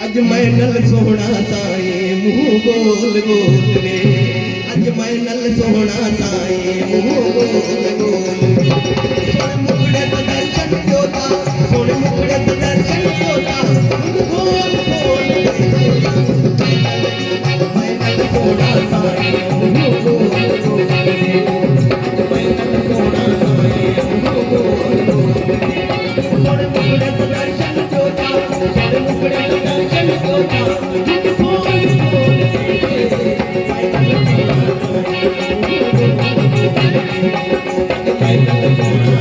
अज मैं नल सोहना साए मुँह बोल बोल वे अज मैं नल सोहना साए मुँह बोल बोल सोने मुकड़े तो दर्शन जोता सोने मुकड़े तो दर्शन जोता मुँह बोल बोल मैं नल सोहना साए मुँह बोल बोल मैं नल सोहना साए मुँह बोल बोल सोने मुकड़े तो दर्शन जोता सोने मुकड़े तो दर्शन जोता मुँह बोल बोल मैं नल सोहना साए मुँह बोल बोल